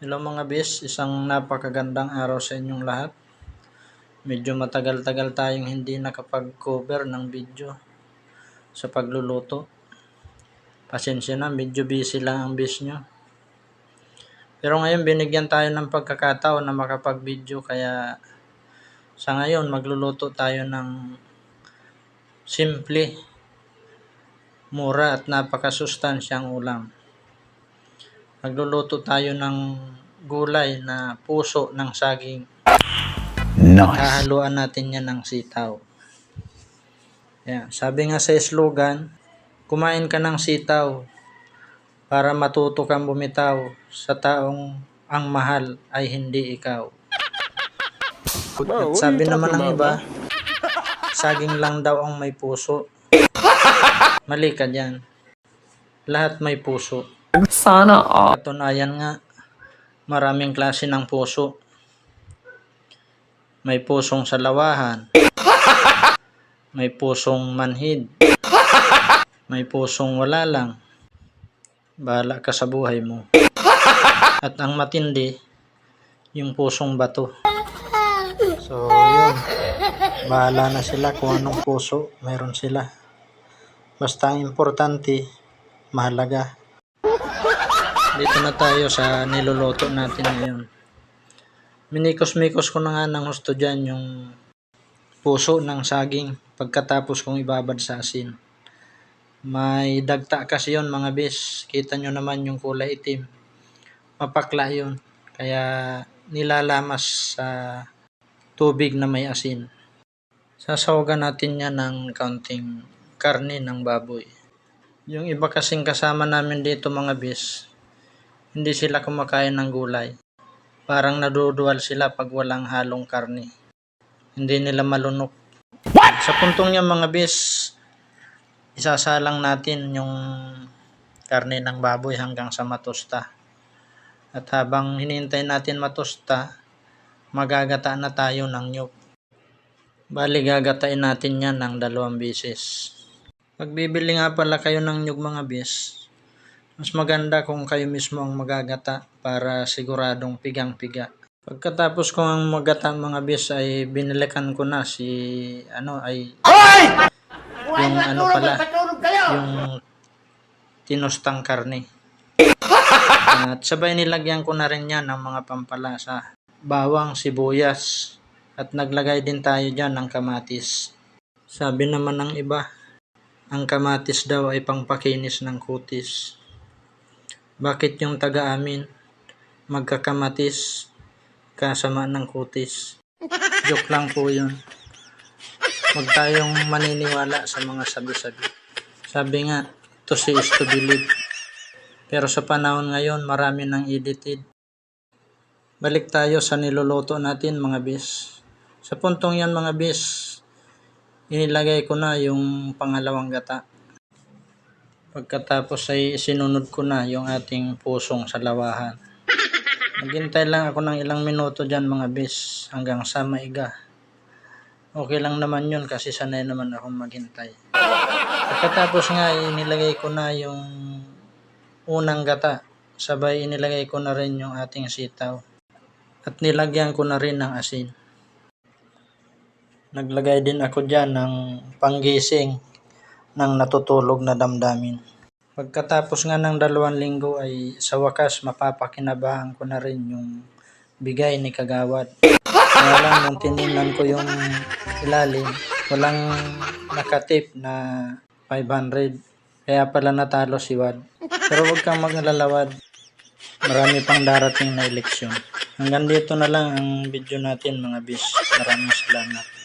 Hello mga bis, isang napakagandang araw sa inyong lahat. Medyo matagal-tagal tayong hindi nakapag-cover ng video sa pagluluto. Pasensya na, medyo busy lang ang bis nyo. Pero ngayon binigyan tayo ng pagkakataon na makapag-video, kaya sa ngayon magluluto tayo ng simple, mura at napakasustansyang ulam. Magluluto tayo ng gulay na puso ng saging. Nice. Hahaluan natin yan ng sitaw. Yan. Sabi nga sa slogan, kumain ka ng sitaw para matuto kang bumitaw sa taong ang mahal ay hindi ikaw. At sabi naman ng iba, saging lang daw ang may puso. Mali ka dyan. Lahat may puso. Sana all. Katunayan nga, maraming klase ng puso. May pusong salawahan. May pusong manhid. May pusong wala lang. Bahala ka sa buhay mo. At ang matindi, yung pusong bato. So, yun. Bahala na sila kung anong puso meron sila. Basta ang importante, mahalaga. Dito na tayo sa niluluto natin ngayon. Minikos-mikos ko na nga ng gusto dyan yung puso ng saging pagkatapos kong ibabad sa asin. May dagta kasi yun mga bis. Kita nyo naman yung kulay itim. Mapakla yun. Kaya nilalamas sa tubig na may asin. Sasawagan natin yan ng kaunting karne ng baboy. Yung iba kasing kasama namin dito mga bis, hindi sila kumakain ng gulay. Parang naduduwal sila pag walang halong karne. Hindi nila malunok. Sa puntong niya mga bis, isasalang natin yung karne ng baboy hanggang sa matusta. At habang hinihintay natin matusta, magagata na tayo ng nyug. Bali gagatain natin yan ng 2 beses. Pag bibili nga pala kayo ng nyug mga bis, mas maganda kung kayo mismo ang magagata para siguradong pigang-piga. Pagkatapos ko ang magata mga bis ay binilikan ko na yung tinustang karne. At sabay nilagyan ko na rin yan ng mga pampalasa, bawang, sibuyas, at naglagay din tayo dyan ng kamatis. Sabi naman ng iba, ang kamatis daw ay pangpakinis ng kutis. Bakit yung taga-amin magkakamatis kasama ng kutis? Joke lang po yun. Huwag tayong maniniwala sa mga sabi-sabi. Sabi nga, to see is to believe. Pero sa panahon ngayon, marami nang edited. Balik tayo sa niluluto natin mga bis. Sa puntong yan mga bis, inilagay ko na yung pangalawang gata. Pagkatapos ay sinunod ko na yung ating pusong salawahan. Naghintay lang ako ng ilang minuto dyan mga bis hanggang sa maiga. Okay lang naman yun kasi sanay naman akong maghintay. Pagkatapos nga inilagay ko na yung unang gata. Sabay inilagay ko na rin yung ating sitaw. At nilagyan ko na rin ng asin. Naglagay din ako dyan ng panggising ng natutulog na damdamin. Pagkatapos nga ng 2 linggo ay sa wakas mapapakinabahan ko na rin yung bigay ni Kagawad. Kaya lang nung tiningnan ko yung ilalim, walang nakatip na 500. Kaya pala natalo si Wad. Pero huwag kang mag-alala Wad. Marami pang darating na eleksyon. Hanggang dito na lang ang video natin mga bis. Maraming salamat.